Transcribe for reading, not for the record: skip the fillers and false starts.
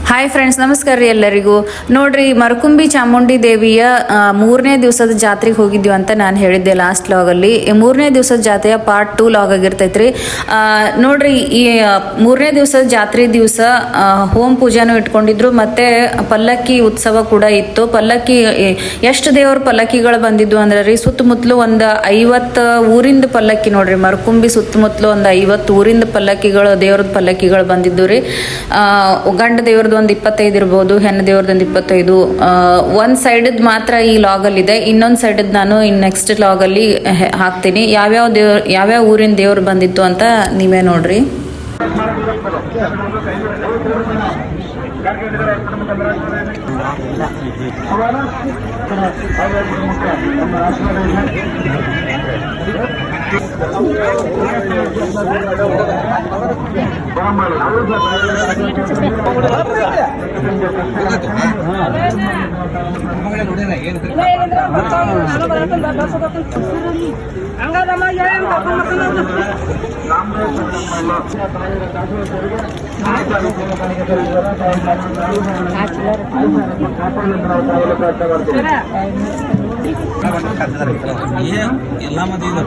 Hi friends, ನಮಸ್ಕಾರ ರೀ ಎಲ್ಲರಿಗೂ. ನೋಡ್ರಿ, ಮರಕುಂಬಿ ಚಾಮುಂಡಿ ದೇವಿಯ 3ನೇ ದಿವಸದ ಜಾತ್ರೆಗೆ ಹೋಗಿದ್ವಿ ಅಂತ ನಾನು ಹೇಳಿದ್ದೆ ಲಾಸ್ಟ್ ಲಾಗಲ್ಲಿ. 3ನೇ ದಿವಸದ ಜಾತ್ರೆಯ ಪಾರ್ಟ್ 2 ಲಾಗ್ ಆಗಿರ್ತೈತ್ರಿ. ನೋಡ್ರಿ, ಈ 3ನೇ ದಿವಸದ ಜಾತ್ರೆ ದಿವಸ ಹೋಮ್ ಪೂಜಾನು ಇಟ್ಕೊಂಡಿದ್ರು, ಮತ್ತೆ ಪಲ್ಲಕ್ಕಿ ಉತ್ಸವ ಕೂಡ ಇತ್ತು. ಪಲ್ಲಕ್ಕಿ ಎಷ್ಟು ದೇವ್ರ ಪಲ್ಲಕ್ಕಿಗಳು ಬಂದಿದ್ವು ಅಂದ್ರೆ ರೀ, ಸುತ್ತಮುತ್ತಲು ಒಂದು 50 ಊರಿಂದ ಪಲ್ಲಕ್ಕಿ. ನೋಡ್ರಿ, ಮರಕುಂಬಿ ಸುತ್ತಮುತ್ತಲು ಒಂದು 50 ಊರಿಂದ ಪಲ್ಲಕ್ಕಿಗಳು, ದೇವ್ರದ ಪಲ್ಲಕ್ಕಿಗಳು ಬಂದಿದ್ದು ರೀ. ಗಂಡ ದೇವ್ರದ್ದು ಒಂದು 25 ಇರ್ಬೋದು, ಹೆಣ್ಣು ದೇವ್ರದೊಂದು 25. ಒಂದ್ ಸೈಡ್ ಮಾತ್ರ ಈ ಲಾಗಲ್ಲಿ ಇದೆ, ಇನ್ನೊಂದ್ ಸೈಡ್ ನಾನು ನೆಕ್ಸ್ಟ್ ಲಾಗಲ್ಲಿ ಹಾಕ್ತೀನಿ. ಯಾವ್ಯಾವ ಊರಿನ ದೇವ್ರು ಬಂದಿತ್ತು ಅಂತ ನೀವೇ ನೋಡ್ರಿ. ಎಲ್ಲ ಮದುವೆ